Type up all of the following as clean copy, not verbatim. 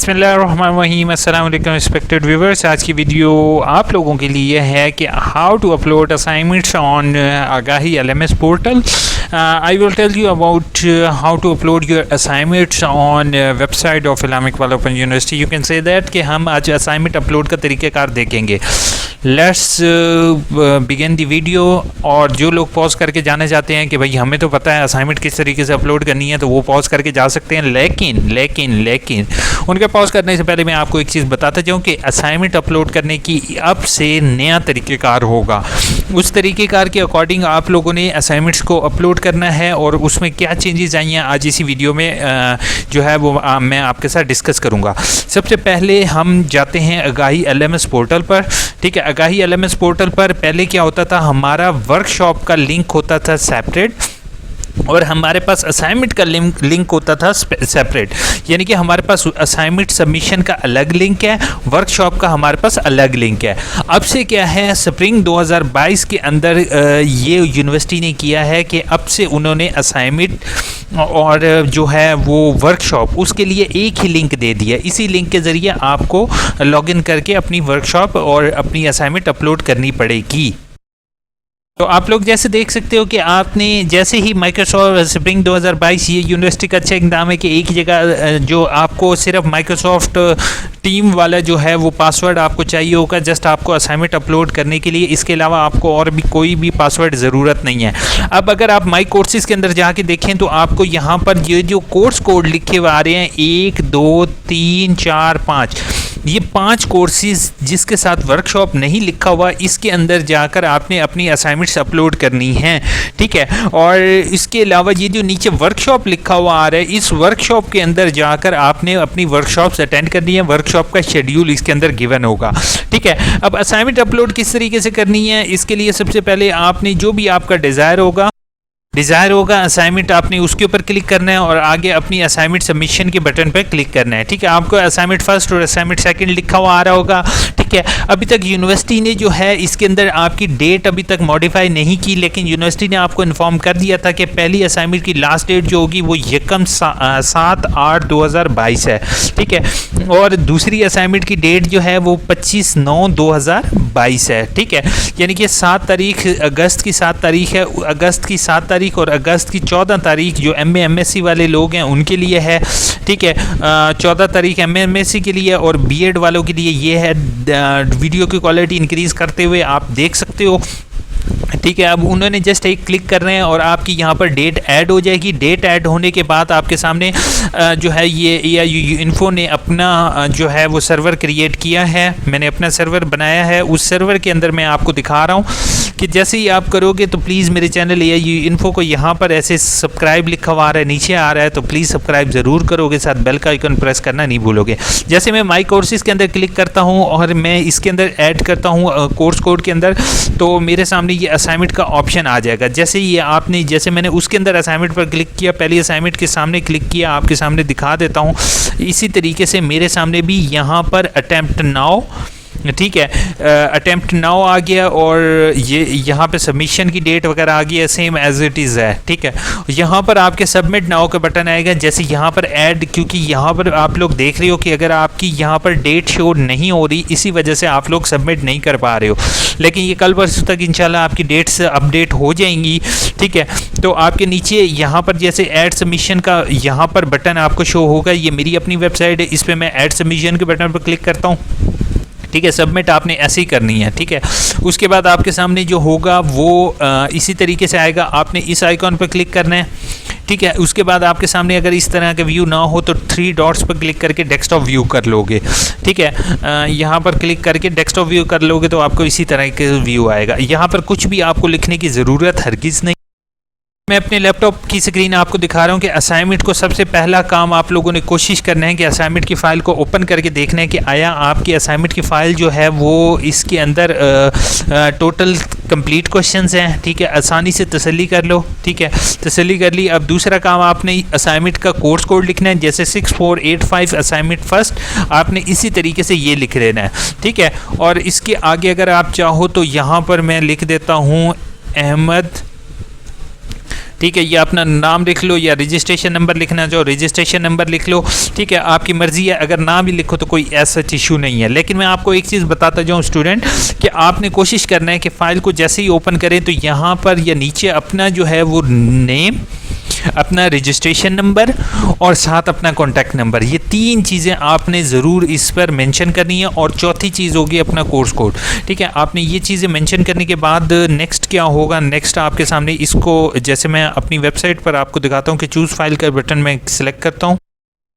बिस्मिल्लाहिर्रहमानिर्रहीम। अस्सलाम वालेकुम रिस्पेक्टेड व्यूवर्स। आज की वीडियो आप लोगों के लिए है कि how to upload assignments on Aagahi LMS portal. I will tell you about how to upload your assignments on website of Islamic Iqbal Open University. You can say that कि हम आज असाइनमेंट अपलोड का तरीक़ाकार देखेंगे। Let's begin the video. और जो लोग pause करके जाने चाहते हैं कि भाई हमें तो पता है असाइनमेंट किस तरीके से अपलोड करनी है, तो वो पॉज करके जा सकते हैं। लेकिन उनके पॉज करने से पहले मैं आपको एक चीज़ बताता जाऊँ कि असाइनमेंट अपलोड करने की अब से नया तरीक़ेकार होगा। उस तरीक़ेकार के अकॉर्डिंग आप लोगों ने असाइनमेंट्स को अपलोड करना है और उसमें क्या चेंजेस आई हैं आज इसी वीडियो में जो है वो मैं आपके साथ डिस्कस करूँगा। सबसे पहले हम जाते हैं आगाही LMS पोर्टल पर। ठीक है, आगाही LMS पोर्टल पर पहले क्या होता था, हमारा वर्कशॉप का लिंक होता था सेपरेट और हमारे पास असाइनमेंट का लिंक होता था सेपरेट। यानी कि हमारे पास असाइनमेंट सबमिशन का अलग लिंक है, वर्कशॉप का हमारे पास अलग लिंक है। अब से क्या है, स्प्रिंग 2022 के अंदर ये यूनिवर्सिटी ने किया है कि अब से उन्होंने असाइनमेंट और जो है वो वर्कशॉप उसके लिए एक ही लिंक दे दिया। इसी लिंक के ज़रिए आपको लॉगिन करके अपनी वर्कशॉप और अपनी असाइनमेंट अपलोड करनी पड़ेगी। तो आप लोग जैसे देख सकते हो कि आपने जैसे ही माइक्रोसॉफ्ट स्प्रिंग 2022 ये यूनिवर्सिटी का अच्छा इक़दाम है कि एक ही जगह जो आपको सिर्फ माइक्रोसॉफ्ट टीम वाला जो है वो पासवर्ड आपको चाहिए होगा जस्ट आपको असाइनमेंट अपलोड करने के लिए। इसके अलावा आपको और भी कोई भी पासवर्ड ज़रूरत नहीं है। अब अगर आप माई कोर्सेज़ के अंदर जाके देखें तो आपको यहाँ पर ये जो कोर्स कोड लिखे हुए आ रहे हैं 1 2 3 4 5, ये 5 कोर्सेज़ जिसके साथ वर्कशॉप नहीं लिखा हुआ, इसके अंदर जाकर आपने अपनी असाइनमेंट्स अपलोड करनी है। ठीक है, और इसके अलावा ये जो नीचे वर्कशॉप लिखा हुआ आ रहा है, इस वर्कशॉप के अंदर जाकर आपने अपनी वर्कशॉप्स अटेंड करनी है। वर्कशॉप का शेड्यूल इसके अंदर गिवन होगा। ठीक है, अब असाइनमेंट अपलोड किस तरीके से करनी है, इसके लिए सबसे पहले आपने जो भी आपका डिज़ायर होगा असाइनमेंट आपने उसके ऊपर क्लिक करना है और आगे अपनी असाइनमेंट सबमिशन के बटन पर क्लिक करना है। ठीक है, आपको असाइनमेंट फर्स्ट और असाइनमेंट सेकंड लिखा हुआ आ रहा होगा। ठीक है, अभी तक यूनिवर्सिटी ने जो है इसके अंदर आपकी डेट अभी तक मॉडिफाई नहीं की, लेकिन यूनिवर्सिटी ने आपको इन्फॉर्म कर दिया था कि पहली असाइनमेंट की लास्ट डेट जो होगी वो 7/8/2022 है। ठीक है, और दूसरी असाइनमेंट की डेट जो है वो 25/9/2022 है। ठीक है, यानी कि 7 तारीख अगस्त की 7 तारीख है, अगस्त की 7 तारीख और अगस्त की 14 तारीख जो MA MSc वाले लोग हैं उनके लिए है। ठीक है, 14 तारीख MA MSc के लिए और BEd वालों के लिए ये है। वीडियो की क्वालिटी इंक्रीज़ करते हुए आप देख सकते हो। ठीक है, अब उन्होंने जस्ट एक क्लिक कर रहे हैं और आपकी यहाँ पर डेट ऐड हो जाएगी। डेट ऐड होने के बाद आपके सामने जो है ये AIU इन्फो ने अपना जो है वो सर्वर क्रिएट किया है। मैंने अपना सर्वर बनाया है, उस सर्वर के अंदर मैं आपको दिखा रहा हूँ कि जैसे ही आप करोगे तो प्लीज़ मेरे चैनल AIU इन्फो को यहाँ पर ऐसे सब्सक्राइब लिखा हुआ आ रहा है, नीचे आ रहा है, तो प्लीज़ सब्सक्राइब ज़रूर करोगे, साथ बेल का आइकन प्रेस करना नहीं भूलोगे। जैसे मैं माई कोर्सेज़ के अंदर क्लिक करता हूँ और मैं इसके अंदर ऐड करता हूँ कोर्स कोड के अंदर, तो मेरे सामने ये असाइनमेंट का ऑप्शन आ जाएगा। जैसे ये आपने जैसे मैंने उसके अंदर असाइनमेंट पर क्लिक किया, पहली असाइनमेंट के सामने क्लिक किया, आपके सामने दिखा देता हूँ। इसी तरीके से मेरे सामने भी यहाँ पर अटेम्प्ट नाउ, ठीक है, अटेम्प्ट नाउ आ गया और ये यहाँ पे सबमिशन की डेट वगैरह आ गई है, सेम एज इट इज़ है। ठीक है, यहाँ पर आपके सबमिट नाउ का बटन आएगा। जैसे यहाँ पर ऐड, क्योंकि यहाँ पर आप लोग देख रहे हो कि अगर आपकी यहाँ पर डेट शो नहीं हो रही, इसी वजह से आप लोग सबमिट नहीं कर पा रहे हो, लेकिन ये कल परसों तक इंशाल्लाह आपकी डेट्स अपडेट हो जाएंगी। ठीक है, तो आपके नीचे यहाँ पर जैसे ऐड सबमिशन का यहाँ पर बटन आपको शो होगा। ये मेरी अपनी वेबसाइट है, इस पर मैं ऐड सबमिशन के बटन पर क्लिक करता हूँ। ठीक है, सबमिट आपने ऐसे ही करनी है। ठीक है, उसके बाद आपके सामने जो होगा वो इसी तरीके से आएगा, आपने इस आइकॉन पर क्लिक करना है। ठीक है, उसके बाद आपके सामने अगर इस तरह का व्यू ना हो तो 3 डॉट्स पर क्लिक करके डेस्कटॉप व्यू कर लोगे। ठीक है, यहाँ पर क्लिक करके डेस्कटॉप व्यू कर लोगे तो आपको इसी तरह के व्यू आएगा। यहाँ पर कुछ भी आपको लिखने की ज़रूरत हरगिज़ नहीं। मैं अपने लैपटॉप की स्क्रीन आपको दिखा रहा हूँ कि असाइनमेंट को सबसे पहला काम आप लोगों ने कोशिश करना है कि असाइनमेंट की फ़ाइल को ओपन करके देखना है कि आया आपकी असाइनमेंट की फ़ाइल जो है वो इसके अंदर टोटल कंप्लीट क्वेश्चंस हैं। ठीक है, आसानी से तसल्ली कर लो। ठीक है, तसल्ली कर ली। अब दूसरा काम आपने असाइनमेंट का कोर्स कोड लिखना है, जैसे 6485 असाइनमेंट फर्स्ट, आपने इसी तरीके से ये लिख लेना है। ठीक है, और इसके आगे अगर आप चाहो तो यहाँ पर मैं लिख देता हूँ अहमद ठीक है, या अपना नाम लिख लो या रजिस्ट्रेशन नंबर लिखना चाहो रजिस्ट्रेशन नंबर लिख लो, ठीक है, आपकी मर्ज़ी है। अगर ना भी लिखो तो कोई ऐसा इशू नहीं है। लेकिन मैं आपको एक चीज़ बताता जाऊँ स्टूडेंट, कि आपने कोशिश करना है कि फ़ाइल को जैसे ही ओपन करें तो यहाँ पर या नीचे अपना जो है वो नेम, अपना रजिस्ट्रेशन नंबर और साथ अपना कॉन्टैक्ट नंबर, ये 3 चीज़ें आपने ज़रूर इस पर मेंशन करनी है। और चौथी चीज़ होगी अपना कोर्स कोड, ठीक है। आपने ये चीज़ें मेंशन करने के बाद नेक्स्ट क्या होगा, नेक्स्ट आपके सामने इसको, जैसे मैं अपनी वेबसाइट पर आपको दिखाता हूँ कि चूज़ फाइल का बटन मैं सिलेक्ट करता हूँ।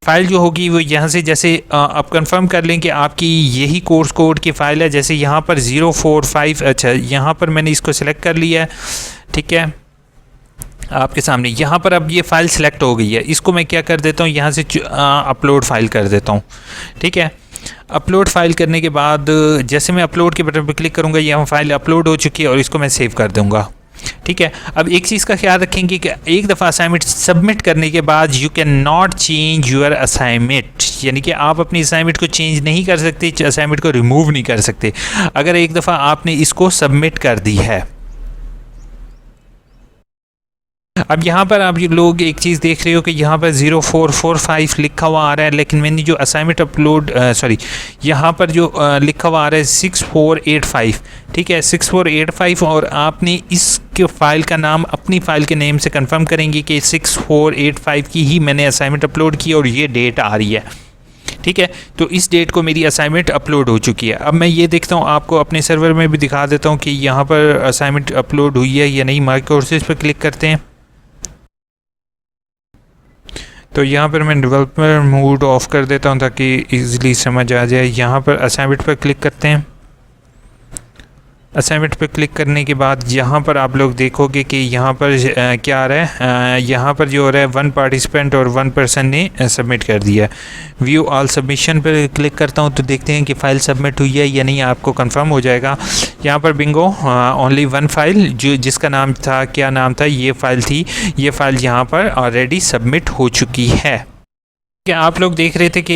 फ़ाइल जो होगी वो यहाँ से, जैसे आप कंफर्म कर लें कि आपकी यही कोर्स कोड की फ़ाइल है। जैसे यहाँ पर 045, अच्छा यहाँ पर मैंने इसको सिलेक्ट कर लिया है, ठीक है। आपके सामने यहाँ पर अब ये फ़ाइल सिलेक्ट हो गई है। इसको मैं क्या कर देता हूँ, यहाँ से अपलोड फ़ाइल कर देता हूँ, ठीक है। अपलोड फ़ाइल करने के बाद जैसे मैं अपलोड के बटन पर क्लिक करूँगा, यहाँ फ़ाइल अपलोड हो चुकी है और इसको मैं सेव कर दूँगा, ठीक है। अब एक चीज़ का ख्याल रखेंगे कि एक दफ़ा असाइनमेंट सबमिट करने के बाद you can not change your assignment, यानी कि आप अपनी असाइनमेंट को चेंज नहीं कर सकते, असाइनमेंट को रिमूव नहीं कर सकते अगर एक दफ़ा आपने इसको सबमिट कर दी है। अब यहाँ पर आप लोग एक चीज़ देख रहे हो कि यहाँ पर 0445 लिखा हुआ आ रहा है, लेकिन मैंने जो असाइनमेंट अपलोड यहाँ पर जो लिखा हुआ आ रहा है 6485, ठीक है 6485। और आपने इस फाइल का नाम अपनी फ़ाइल के नेम से कंफर्म करेंगे कि 6485 की ही मैंने असाइनमेंट अपलोड की और ये डेट आ रही है, ठीक है। तो इस डेट को मेरी असाइनमेंट अपलोड हो चुकी है। अब मैं ये देखता हूँ, आपको अपने सर्वर में भी दिखा देता हूँ कि यहाँ पर असाइनमेंट अपलोड हुई है या नहीं। माय कोर्सेज पर क्लिक करते हैं तो यहाँ पर मैं डेवलपर मोड ऑफ़ कर देता हूँ ताकि इजीली समझ आ जाए। यहाँ पर असाइनमेंट पर क्लिक करते हैं। असाइनमेंट पर क्लिक करने के बाद यहाँ पर आप लोग देखोगे कि यहाँ पर क्या आ रहा है, यहाँ पर जो हो रहा है 1 पार्टिसिपेंट और 1 पर्सन ने सबमिट कर दिया। व्यू ऑल सबमिशन पर क्लिक करता हूँ तो देखते हैं कि फ़ाइल सबमिट हुई है या नहीं, आपको कंफर्म हो जाएगा। यहाँ पर बिंगो ओनली 1 फाइल, जो जिसका नाम था, क्या नाम था, ये फ़ाइल थी, ये फ़ाइल यहाँ पर ऑलरेडी सबमिट हो चुकी है। क्या आप लोग देख रहे थे कि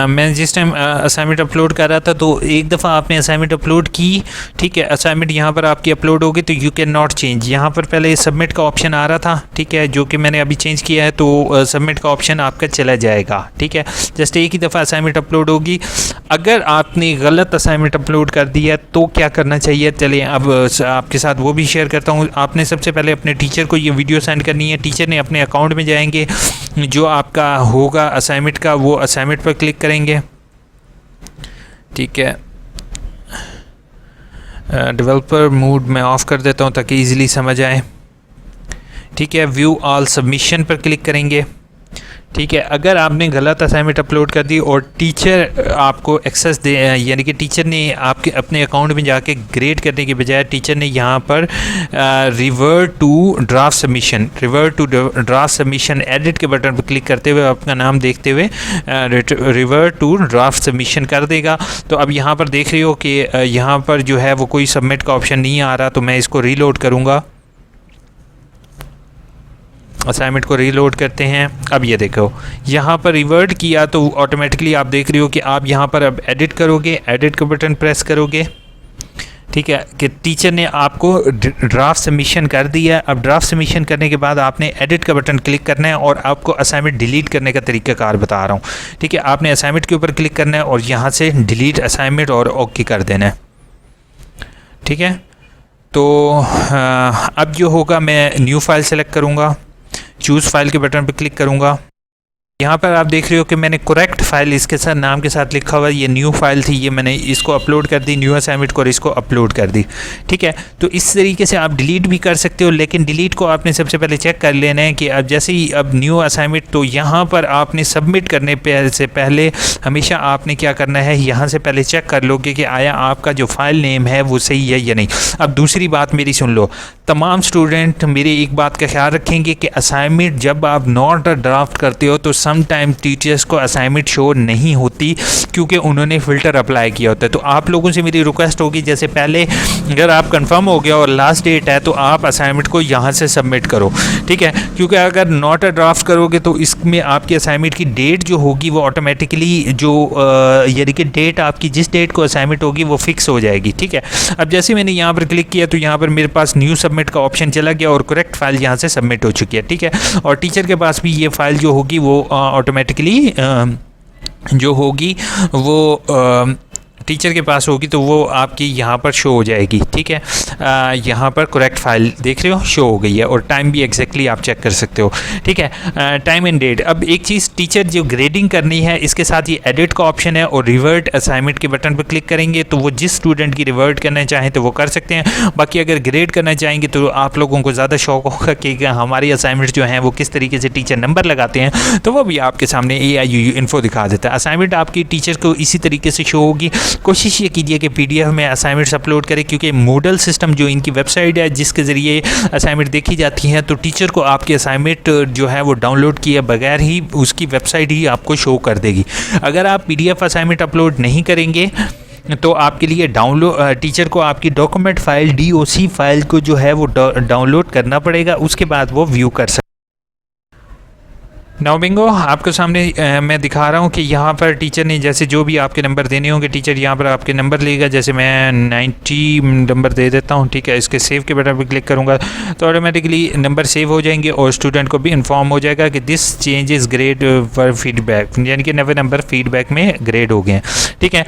मैं जिस टाइम असाइनमेंट अपलोड कर रहा था तो एक दफ़ा आपने असाइनमेंट अपलोड की, ठीक है, असाइनमेंट यहाँ पर आपकी अपलोड होगी तो यू कैन नॉट चेंज। यहाँ पर पहले सबमिट का ऑप्शन आ रहा था, ठीक है, जो कि मैंने अभी चेंज किया है, तो सबमिट का ऑप्शन आपका चला जाएगा, ठीक है। जस्ट एक ही दफ़ा असाइनमेंट अपलोड होगी। अगर आपने गलत असाइनमेंट अपलोड कर दिया तो क्या करना चाहिए, चलिए अब आपके साथ वो भी शेयर करता हूँ। आपने सबसे पहले अपने टीचर को ये वीडियो सेंड करनी है। टीचर ने अपने अकाउंट में जाएंगे, जो आपका होगा असाइनमेंट का, वो असाइनमेंट पर क्लिक करेंगे, ठीक है। डेवलपर मोड में ऑफ़ कर देता हूँ ताकि इजीली समझ आए, ठीक है। व्यू ऑल सबमिशन पर क्लिक करेंगे, ठीक है। अगर आपने गलत असाइनमेंट अपलोड कर दी और टीचर आपको एक्सेस दे, यानी कि टीचर ने आपके अपने अकाउंट में जाके ग्रेड करने के बजाय टीचर ने यहाँ पर revert to draft submission edit के बटन पर क्लिक करते हुए अपना नाम देखते हुए रिवर्ट टू ड्राफ्ट सबमिशन कर देगा। तो अब यहाँ पर देख रहे हो कि यहाँ पर जो है वो कोई सबमिट का ऑप्शन नहीं आ रहा, तो मैं इसको रीलोड करूँगा। असाइनमेंट को रीलोड करते हैं। अब ये देखो यहाँ पर रिवर्ट किया तो ऑटोमेटिकली आप देख रहे हो कि आप यहाँ पर अब एडिट करोगे, एडिट का बटन प्रेस करोगे, ठीक है, कि टीचर ने आपको ड्राफ्ट सबमिशन कर दिया। अब ड्राफ्ट सबमिशन करने के बाद आपने एडिट का बटन क्लिक करना है और आपको असाइनमेंट डिलीट करने का तरीक़ाकार बता रहा हूँ, ठीक है। आपने असाइनमेंट के ऊपर क्लिक करना है और यहाँ से डिलीट असाइनमेंट और ओके कर देना है, ठीक है। तो अब जो होगा, मैं न्यू फाइल सेलेक्ट करूँगा, चूज़ फाइल के बटन पर क्लिक करूँगा। यहाँ पर आप देख रहे हो कि मैंने करेक्ट फाइल इसके साथ नाम के साथ लिखा हुआ है, ये न्यू फाइल थी, ये मैंने इसको अपलोड कर दी, न्यू असाइनमेंट को, और इसको अपलोड कर दी, ठीक है। तो इस तरीके से आप डिलीट भी कर सकते हो, लेकिन डिलीट को आपने सबसे पहले चेक कर लेना है कि अब जैसे ही अब न्यू असाइनमेंट, तो यहाँ पर आपने सबमिट करने से पहले हमेशा आपने क्या करना है, यहाँ से पहले चेक कर लोगे कि आया आपका जो फाइल नेम है वो सही है या नहीं। अब दूसरी बात मेरी सुन लो, तमाम स्टूडेंट मेरी एक बात का ख्याल रखेंगे कि असाइनमेंट जब आप नॉट ड्राफ्ट करते हो तो सम टाइम टीचर्स को असाइनमेंट शो नहीं होती क्योंकि उन्होंने फ़िल्टर अप्लाई किया होता है। तो आप लोगों से मेरी रिक्वेस्ट होगी, जैसे पहले अगर आप कंफर्म हो गया और लास्ट डेट है तो आप असाइनमेंट को यहाँ से सबमिट करो, ठीक है, क्योंकि अगर नॉट अ ड्राफ्ट करोगे तो इसमें आपकी असाइनमेंट की डेट जो होगी वो ऑटोमेटिकली जो यानी कि डेट आपकी जिस डेट को असाइनमेंट होगी वो फिक्स हो जाएगी, ठीक है। अब जैसे मैंने यहाँ पर क्लिक किया तो यहाँ पर मेरे पास न्यू सबमिट का ऑप्शन चला गया और करेक्ट फाइल यहाँ से सबमिट हो चुकी है, ठीक है। और टीचर के पास भी ये फाइल जो होगी वो ऑटोमेटिकली जो होगी वो टीचर के पास होगी तो वो आपकी यहाँ पर शो हो जाएगी, ठीक है। यहाँ पर करेक्ट फाइल देख रहे हो शो हो गई है और टाइम भी एग्जैक्टली आप चेक कर सकते हो, ठीक है, टाइम एंड डेट। अब एक चीज़, टीचर जो ग्रेडिंग करनी है इसके साथ ये एडिट का ऑप्शन है और रिवर्ट असाइनमेंट के बटन पर क्लिक करेंगे तो वो जिस स्टूडेंट की रिवर्ट करना चाहें तो वो कर सकते हैं। बाकी अगर ग्रेड करना चाहेंगे तो आप लोगों को ज़्यादा शौक होगा कि हमारी असाइनमेंट जो हैं वो किस तरीके से टीचर नंबर लगाते हैं, तो वो भी आपके सामने AIUU इन्फो दिखा देता है। असाइनमेंट आपकी टीचर को इसी तरीके से शो होगी। कोशिश ये कीजिए कि PDF में असाइनमेंट्स अपलोड करें, क्योंकि मॉडल सिस्टम जो इनकी वेबसाइट है जिसके ज़रिए असाइनमेंट देखी जाती हैं तो टीचर को आपकी असाइनमेंट जो है वो डाउनलोड किए बगैर ही उसकी वेबसाइट ही आपको शो कर देगी। अगर आप PDF असाइनमेंट अपलोड नहीं करेंगे तो आपके लिए टीचर को आपकी डॉक्यूमेंट फाइल DOC फाइल को जो है वो डाउनलोड करना पड़ेगा, उसके बाद वो व्यू कर सकते। नाउ बिंगो, आपके सामने मैं दिखा रहा हूँ कि यहाँ पर टीचर ने जैसे जो भी आपके नंबर देने होंगे टीचर यहाँ पर आपके नंबर लेगा। जैसे मैं 90 नंबर दे देता हूँ, ठीक है। इसके सेव के बटन पर क्लिक करूँगा तो ऑटोमेटिकली नंबर सेव हो जाएंगे और स्टूडेंट को भी इन्फॉर्म हो जाएगा कि this changes grade for feedback, यानी कि 90 नंबर फीडबैक में ग्रेड हो गए हैं, ठीक है।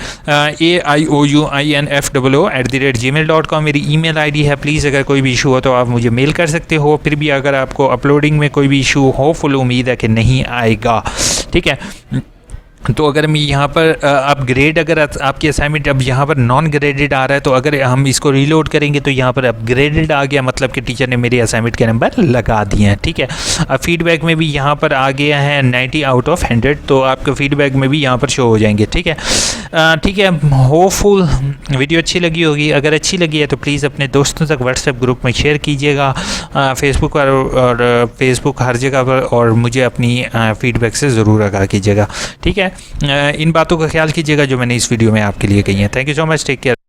AIOUINFOO@gmail.com मेरी email ID है। प्लीज़ अगर कोई भी इशू हो तो आप मुझे मेल कर सकते हो। फिर भी अगर आपको अपलोडिंग में कोई भी इशू हो, फुल उम्मीद है कि नहीं आएगा, ठीक है। तो अगर मैं यहाँ पर अपग्रेड, अगर आपकी असाइनमेंट अब यहाँ पर नॉन ग्रेडेड आ रहा है तो अगर हम इसको रीलोड करेंगे तो यहाँ पर अपग्रेडेड आ गया, मतलब कि टीचर ने मेरी असाइनमेंट के नंबर लगा दिए हैं, ठीक है। अब फीडबैक में भी यहाँ पर आ गया है 90 आउट ऑफ 100, तो आपके फीडबैक में भी यहाँ पर शो हो जाएंगे, ठीक है। ठीक है, होपफुल वीडियो अच्छी लगी होगी। अगर अच्छी लगी है तो प्लीज़ अपने दोस्तों तक व्हाट्सएप ग्रुप में शेयर कीजिएगा, फेसबुक पर और फेसबुक हर जगह पर, और मुझे अपनी फीडबैक से ज़रूर आगाह कीजिएगा, ठीक है। इन बातों का ख्याल कीजिएगा जो मैंने इस वीडियो में आपके लिए कही है। Thank you so much, take care.